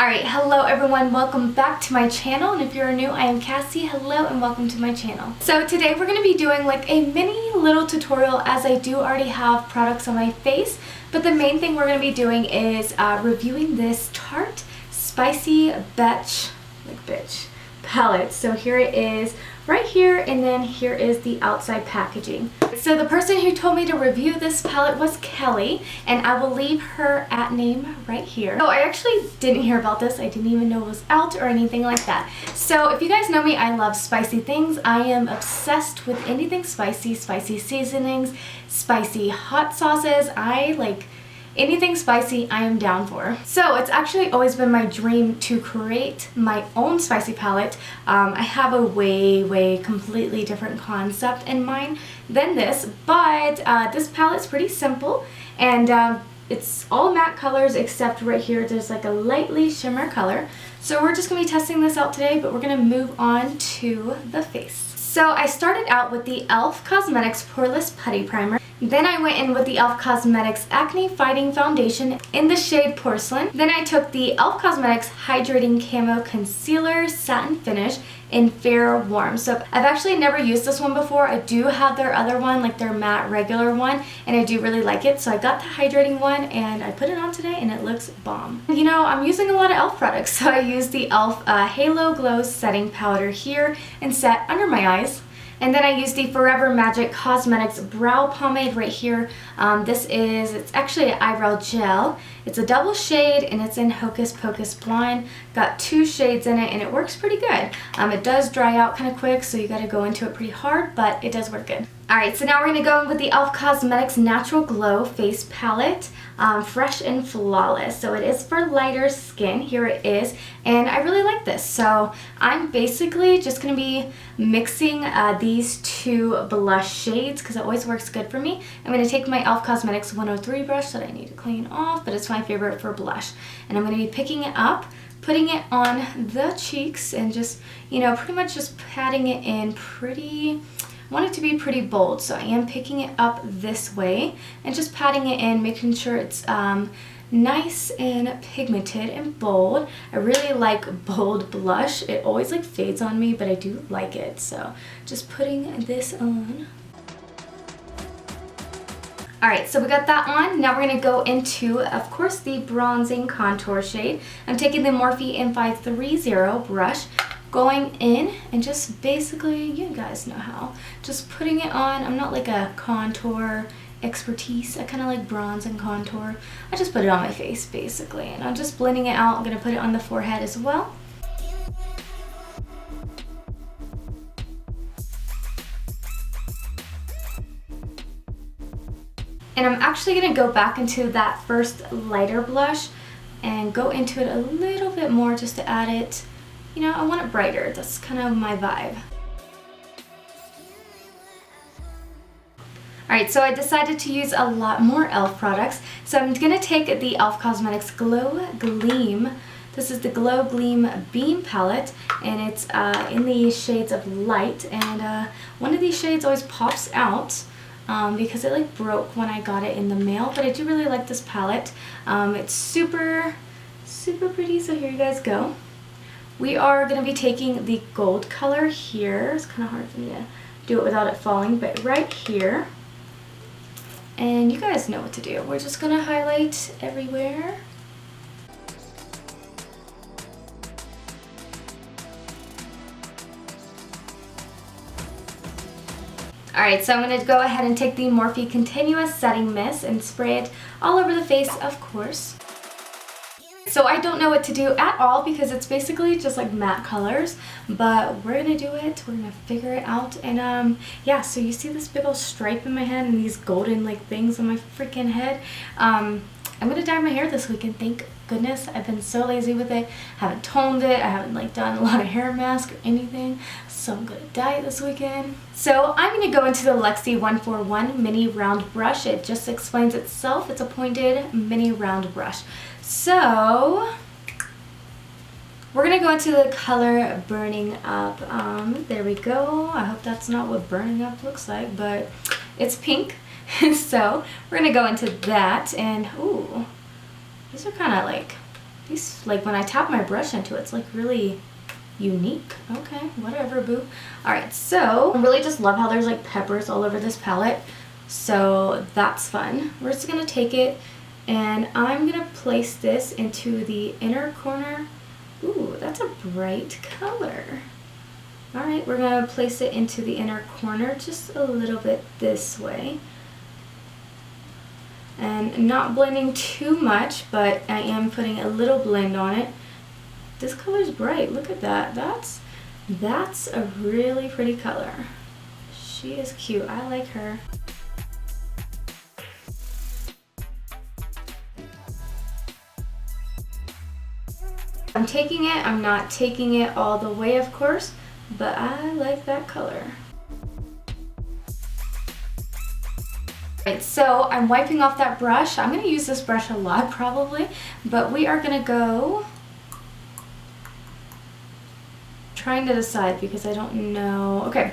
Alright, hello everyone, welcome back to my channel, and if you're new, I am Cassie. Hello and welcome to my channel. So today we're going to be doing like a mini little tutorial, as I do already have products on my face, but the main thing we're going to be doing is reviewing this Tarte Spicy BETCH, palette. So here it is right here, and then here is the outside packaging. So the person who told me to review this palette was Kelly, and I will leave her @name right here. So I actually didn't hear about this. I didn't even know it was out or anything like that. So if you guys know me, I love spicy things. I am obsessed with anything spicy, spicy seasonings, spicy hot sauces. I like anything spicy, I am down for. So it's actually always been my dream to create my own spicy palette. I have a way completely different concept in mind than this, but this palette's pretty simple, and it's all matte colors except right here there's like a lightly shimmer color. So we're just going to be testing this out today, but we're going to move on to the face. So I started out with the e.l.f. Cosmetics Poreless Putty Primer. Then I went in with the e.l.f. Cosmetics Acne Fighting Foundation in the shade Porcelain. Then I took the e.l.f. Cosmetics Hydrating Camo Concealer Satin Finish in Fair Warm. So I've actually never used this one before. I do have their other one, like their matte regular one, and I do really like it. So I got the hydrating one and I put it on today and it looks bomb. You know, I'm using a lot of e.l.f. products, so I used the e.l.f. Halo Glow Setting Powder here and set under my eyes. And then I used the Forever Magic Cosmetics Brow Pomade right here. It's actually an eyebrow gel. It's a double shade and it's in Hocus Pocus Blonde. Got 2 shades in it and it works pretty good. It does dry out kind of quick, so you gotta go into it pretty hard, but it does work good. Alright, so now we're gonna go in with the e.l.f. Cosmetics Natural Glow Face Palette, Fresh and Flawless. So it is for lighter skin, here it is, and I really like this. So I'm basically just gonna be mixing these 2 blush shades because it always works good for me. I'm gonna take my e.l.f. Cosmetics 103 brush that I need to clean off, but it's my favorite for blush. And I'm gonna be picking it up, putting it on the cheeks, and just, you know, pretty much just patting it in pretty... I want it to be pretty bold, so I am picking it up this way and just patting it in, making sure it's nice and pigmented and bold. I really like bold blush. It always like fades on me, but I do like it. So just putting this on. Alright, so we got that on. Now we're going to go into, of course, the bronzing contour shade. I'm taking the Morphe M530 brush, going in and just basically, you guys know how, just putting it on. I'm not like a contour expertise. I kind of like bronze and contour. I just put it on my face basically, and I'm just blending it out. I'm going to put it on the forehead as well. And I'm actually going to go back into that first lighter blush and go into it a little bit more just to add it. You know, I want it brighter. That's kind of my vibe. Alright, so I decided to use a lot more e.l.f. products. So I'm going to take the e.l.f. Cosmetics Glow Gleam. This is the Glow Gleam Beam Palette, and it's in the shades of light. And one of these shades always pops out because it like broke when I got it in the mail. But I do really like this palette. It's super pretty, so here you guys go. We are going to be taking the gold color here. It's kind of hard for me to do it without it falling, but right here. And you guys know what to do. We're just going to highlight everywhere. Alright, so I'm going to go ahead and take the Morphe Continuous Setting Mist and spray it all over the face, of course. So I don't know what to do at all because it's basically just like matte colors, but we're gonna do it. We're gonna figure it out. And yeah, so you see this big old stripe in my head and these golden like things on my freaking head. I'm gonna dye my hair this weekend, thank goodness. I've been so lazy with it. Haven't toned it. I haven't like done a lot of hair mask or anything. So I'm gonna dye it this weekend. So I'm gonna go into the Luxe 141 mini round brush. It just explains itself. It's a pointed mini round brush. So we're gonna go into the color Burning Up. There we go. I hope that's not what Burning Up looks like, but it's pink. So we're gonna go into that, and ooh, these are kind of like These, like when I tap my brush into it, it's like really unique. Okay, whatever, boo. Alright, so I really just love how there's like peppers all over this palette. So that's fun. We're just gonna take it and I'm gonna place this into the inner corner. Ooh, that's a bright color. Alright, we're gonna place it into the inner corner just a little bit this way. And not blending too much, but I am putting a little blend on it. This color's bright. Look at that. That's a really pretty color. She is cute. I like her. I'm taking it. I'm not taking it all the way, of course, but I like that color. Right, so I'm wiping off that brush. I'm going to use this brush a lot probably, but we are going to go, trying to decide because I don't know. Okay,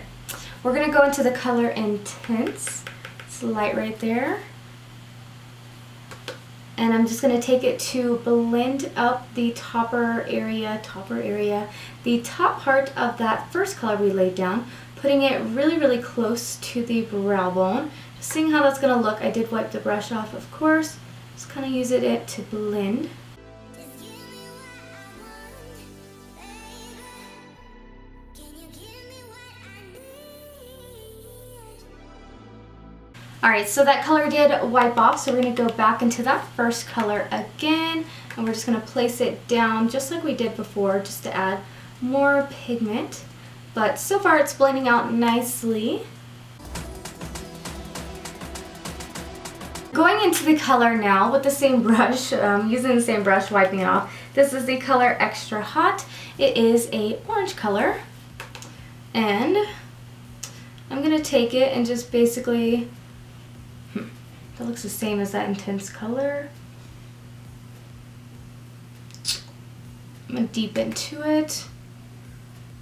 we're going to go into the color Intense. It's light right there. And I'm just going to take it to blend up the topper area, the top part of that first color we laid down, putting it really, really close to the brow bone. Just seeing how that's going to look. I did wipe the brush off, of course. Just kind of using it to blend. Alright, so that color did wipe off, so we're going to go back into that first color again, and we're just going to place it down just like we did before, just to add more pigment. But so far it's blending out nicely. Going into the color now with the same brush, using the same brush, wiping it off. This is the color Extra Hot. It is a orange color, and I'm going to take it and just basically... that looks the same as that Intense color. I'm gonna deep into it.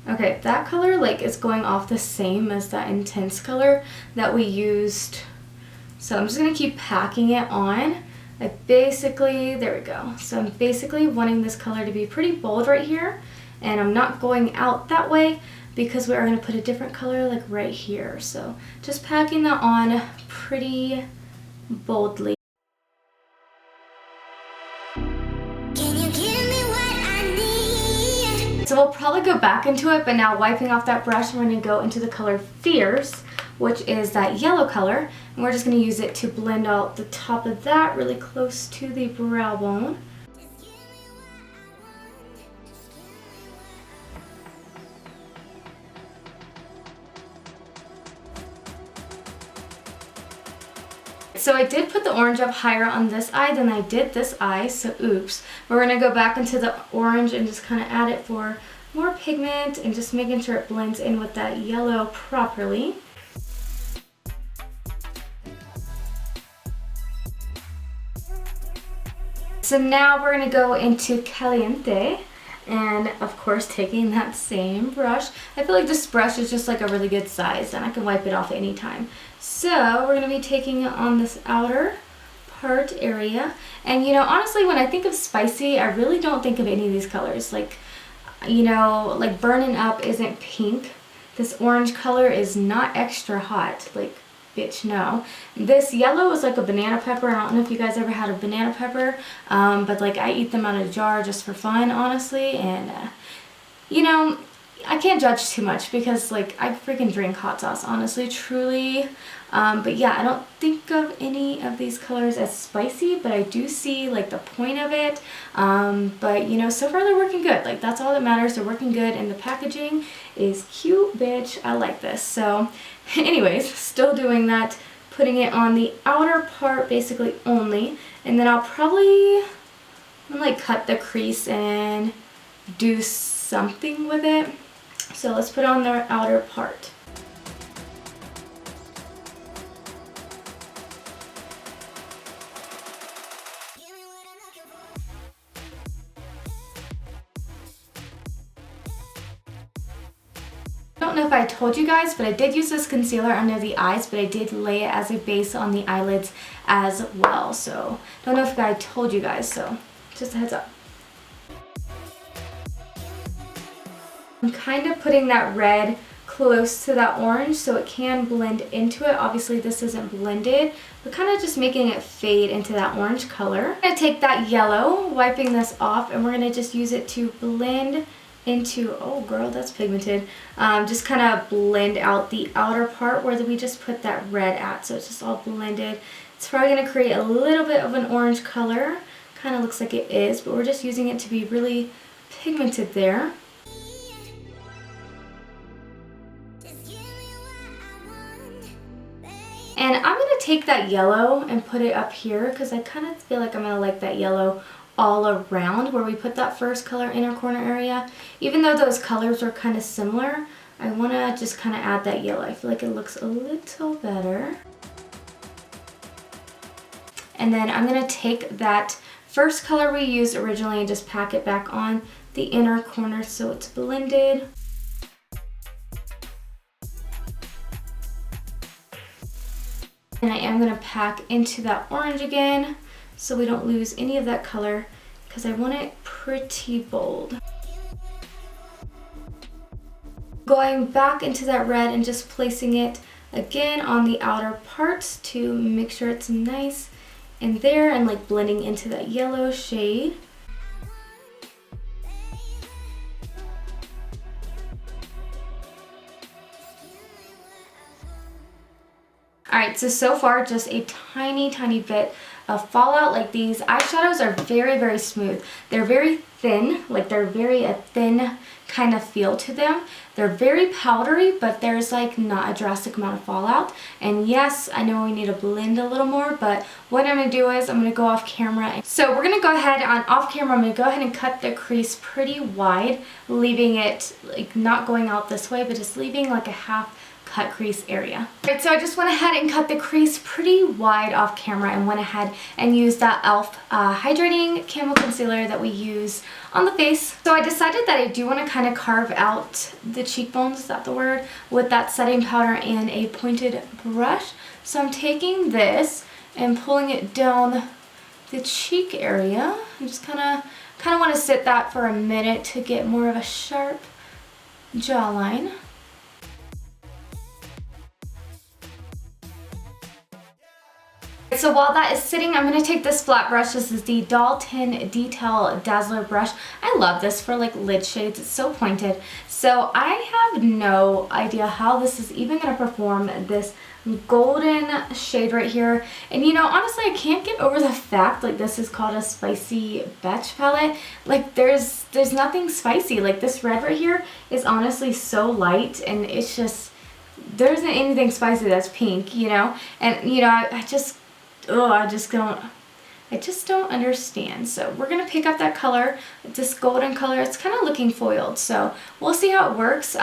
Okay, that color like is going off the same as that Intense color that we used. So I'm just gonna keep packing it on. There we go. So I'm basically wanting this color to be pretty bold right here, and I'm not going out that way because we are gonna put a different color like right here. So just packing that on pretty boldly. So we'll probably go back into it, but now wiping off that brush, we're going to go into the color Fierce, which is that yellow color, and we're just going to use it to blend out the top of that really close to the brow bone. So I did put the orange up higher on this eye than I did this eye, so oops. We're going to go back into the orange and just kind of add it for more pigment and just making sure it blends in with that yellow properly. So now we're going to go into Caliente. And of course taking that same brush. I feel like this brush is just like a really good size and I can wipe it off at any time. So we're going to be taking it on this outer part area. And you know, honestly, when I think of spicy, I really don't think of any of these colors. Like, you know, like Burning Up isn't pink. This orange color is not Extra Hot. Like, bitch, no. This yellow is like a banana pepper. I don't know if you guys ever had a banana pepper, but like I eat them out of a jar just for fun, honestly, and you know, I can't judge too much because like I freaking drink hot sauce, honestly, truly. But yeah, I don't think of any of these colors as spicy, but I do see like the point of it. But you know, so far they're working good. Like that's all that matters. They're working good and the packaging is cute, bitch. I like this. So anyways, still doing that, putting it on the outer part basically only, and then I'll probably like cut the crease and do something with it. So let's put on the outer part. I don't know if I told you guys, but I did use this concealer under the eyes, but I did lay it as a base on the eyelids as well. So don't know if I told you guys, so just a heads up. I'm kind of putting that red close to that orange so it can blend into it. Obviously this isn't blended, but kind of just making it fade into that orange color. I'm going to take that yellow, wiping this off, and we're going to just use it to blend into, oh girl, that's pigmented. Just kind of blend out the outer part where we just put that red at, so it's just all blended. It's probably going to create a little bit of an orange color. Kind of looks like it is, but we're just using it to be really pigmented there. And I'm going to take that yellow and put it up here because I kind of feel like I'm going to like that yellow all around where we put that first color inner corner area. Even though those colors are kind of similar, I want to just kind of add that yellow. I feel like it looks a little better. And then I'm going to take that first color we used originally and just pack it back on the inner corner so it's blended. And I am going to pack into that orange again so we don't lose any of that color because I want it pretty bold. Going back into that red and just placing it again on the outer parts to make sure it's nice in there and like blending into that yellow shade. Alright, so far just a tiny bit of fallout. Like these eyeshadows are very smooth. They're very thin, like they're very a thin kind of feel to them. They're very powdery, but there's like not a drastic amount of fallout. And yes, I know we need to blend a little more, but what I'm going to do is I'm going to go off camera. So we're going to go ahead on off camera, I'm going to go ahead and cut the crease pretty wide, leaving it like not going out this way, but just leaving like a half cut crease area. Alright, so I just went ahead and cut the crease pretty wide off camera and went ahead and used that e.l.f. Hydrating Camo Concealer that we use on the face. So I decided that I do want to kind of carve out the cheekbones, is that the word, with that setting powder and a pointed brush. So I'm taking this and pulling it down the cheek area. I'm just kind of want to sit that for a minute to get more of a sharp jawline. So while that is sitting, I'm going to take this flat brush. This is the Dalton Detail Dazzler brush. I love this for like lid shades. It's so pointed. So I have no idea how this is even going to perform this golden shade right here. And you know, honestly, I can't get over the fact like this is called a spicy BETCH palette. Like there's nothing spicy. Like this red right here is honestly so light, and it's just, there isn't anything spicy that's pink, you know? And you know, I just don't understand. So we're going to pick up that color, this golden color. It's kind of looking foiled, so we'll see how it works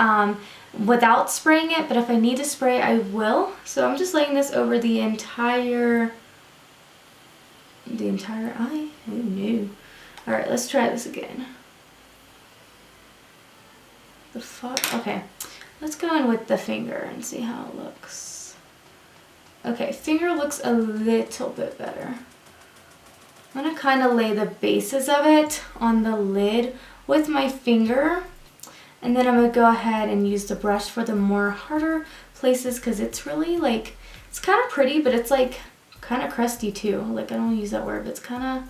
without spraying it, but if I need to spray, I will. So I'm just laying this over the entire eye. Oh no. Alright, let's try this again. The fuck? Okay, let's go in with the finger and see how it looks. Okay, finger looks a little bit better. I'm going to kind of lay the bases of it on the lid with my finger. And then I'm going to go ahead and use the brush for the more harder places because it's really like, it's kind of pretty, but it's like kind of crusty too. Like I don't want to use that word, but it's kind of,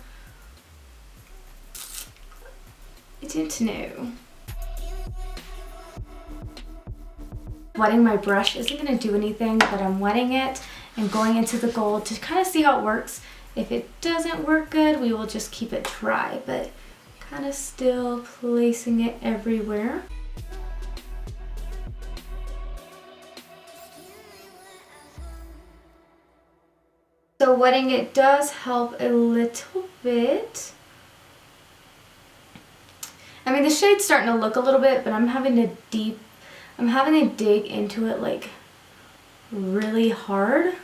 I don't know. Wetting my brush isn't going to do anything, but I'm wetting it and going into the gold to kind of see how it works. If it doesn't work good, we will just keep it dry, but kind of still placing it everywhere. So wetting it does help a little bit. I mean, the shade's starting to look a little bit, but I'm having to dig into it like really hard.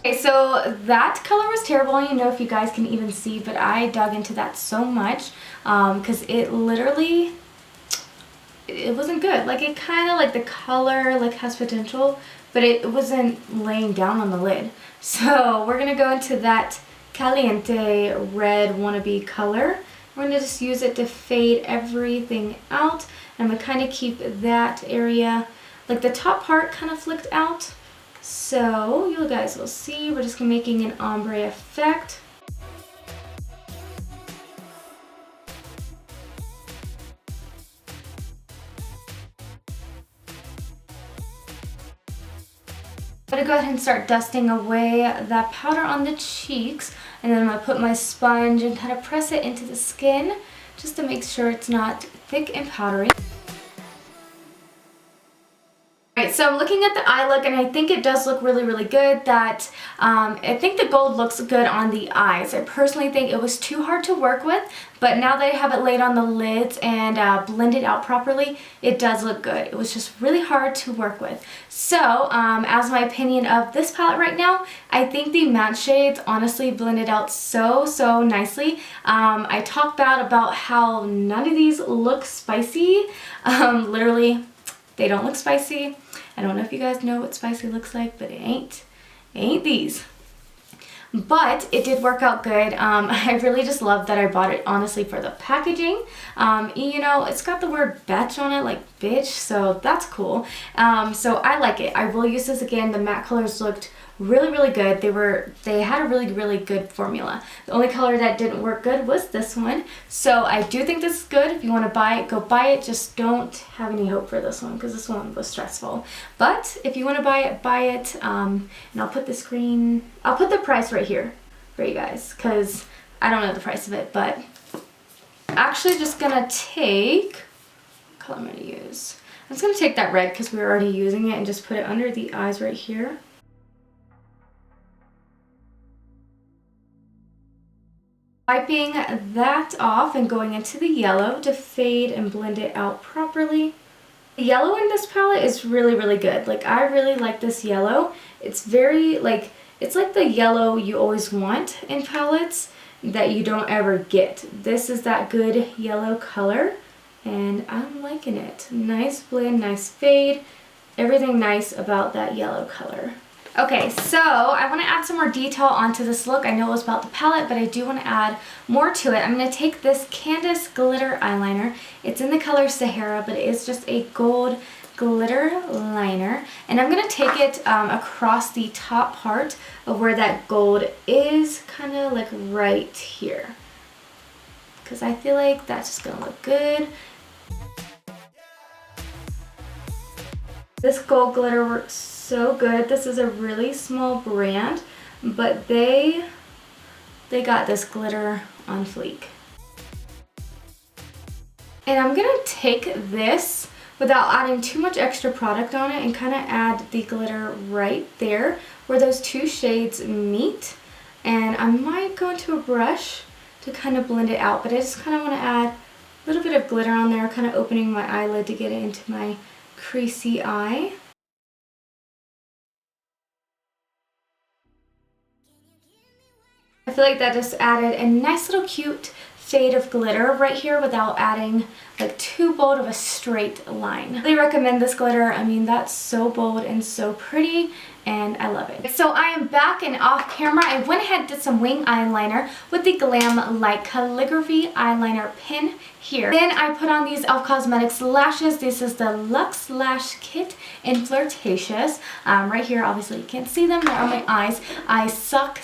Okay, so that color was terrible. I don't even know if you guys can even see, but I dug into that so much because it literally, it wasn't good. Like it kind of like the color like has potential, but it wasn't laying down on the lid. So we're gonna go into that Caliente red wannabe color. We're gonna just use it to fade everything out. I'm gonna kind of keep that area, like the top part kind of flicked out. So you guys will see, we're just making an ombre effect. I'm gonna go ahead and start dusting away that powder on the cheeks, and then I'm gonna put my sponge and kind of press it into the skin just to make sure it's not thick and powdery. Alright, so I'm looking at the eye look, and I think it does look really, really good. That I think the gold looks good on the eyes. I personally think it was too hard to work with, but now that I have it laid on the lids and blended out properly, it does look good. It was just really hard to work with. So, as my opinion of this palette right now, I think the matte shades honestly blended out so, so nicely. I talked bad about how none of these look spicy. Literally, they don't look spicy. I don't know if you guys know what spicy looks like, but it ain't these. But it did work out good. I really just love that I bought it honestly for the packaging. You know, it's got the word BETCH on it, like bitch, so that's cool. So I like it. I will use this again. The matte colors looked really, really good. They had a really, really good formula. The only color that didn't work good was this one. So I do think this is good. If you want to buy it, go buy it. Just don't have any hope for this one because this one was stressful. But if you want to buy it, buy it. And I'll put the price right here for you guys because I don't know the price of it. But I'm actually just gonna take, what color I'm gonna use? I'm just gonna take that red because we were already using it and just put it under the eyes right here. Wiping that off and going into the yellow to fade and blend it out properly. The yellow in this palette is really, really good. Like, I really like this yellow. It's very, like, it's like the yellow you always want in palettes that you don't ever get. This is that good yellow color, and I'm liking it. Nice blend, nice fade. Everything nice about that yellow color. Okay, so I want to add some more detail onto this look. I know it was about the palette, but I do want to add more to it. I'm going to take this Candice glitter eyeliner. It's in the color Sahara, but it is just a gold glitter liner. And I'm going to take it across the top part of where that gold is, kind of like right here. Because I feel like that's just going to look good. This gold glitter works so good. This is a really small brand, but they got this glitter on fleek. And I'm gonna take this without adding too much extra product on it and kind of add the glitter right there where those two shades meet. And I might go into a brush to kind of blend it out, but I just kind of want to add a little bit of glitter on there, kind of opening my eyelid to get it into my creasy eye. I feel like that just added a nice little cute fade of glitter right here without adding like too bold of a straight line. I really recommend this glitter. I mean, that's so bold and so pretty, and I love it. So I am back and off camera. I went ahead and did some wing eyeliner with the GlamLite Calligraphy eyeliner pen here. Then I put on these e.l.f. Cosmetics lashes. This is the Luxe Lash Kit in Flirtatious. Right here, obviously you can't see them, they're on my eyes. I suck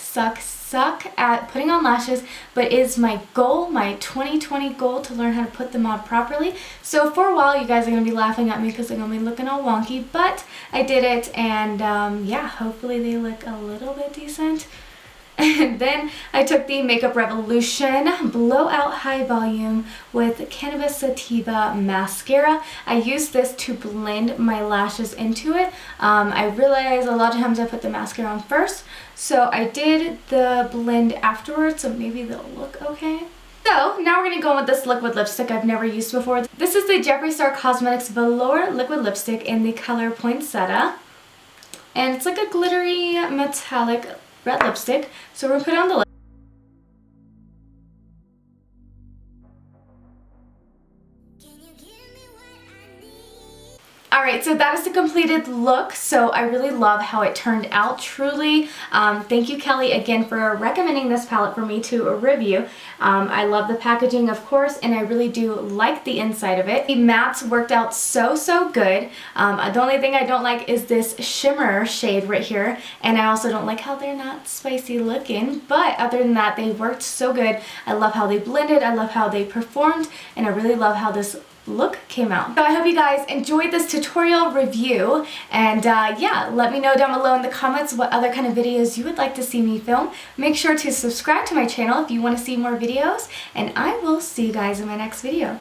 at putting on lashes, but it is my goal, my 2020 goal, to learn how to put them on properly. So for a while you guys are going to be laughing at me because they're going to be looking all wonky, but I did it, and yeah, hopefully they look a little bit decent. And then I took the Makeup Revolution Blowout High Volume with Cannabis Sativa Mascara. I used this to blend my lashes into it. I realized a lot of times I put the mascara on first, so I did the blend afterwards, so maybe they'll look okay. So now we're going to go with this liquid lipstick I've never used before. This is the Jeffree Star Cosmetics Velour Liquid Lipstick in the color Poinsettia. And it's like a glittery metallic red lipstick. So we're gonna put it on the lip. Alright, so that is the completed look, so I really love how it turned out, truly. Thank you, Kelly, again for recommending this palette for me to review. I love the packaging, of course, and I really do like the inside of it. The mattes worked out so good. The only thing I don't like is this shimmer shade right here, and I also don't like how they're not spicy looking, but other than that, they worked so good. I love how they blended, I love how they performed, and I really love how this look came out. So I hope you guys enjoyed this tutorial review, and yeah, let me know down below in the comments what other kind of videos you would like to see me film. Make sure to subscribe to my channel if you want to see more videos, and I will see you guys in my next video.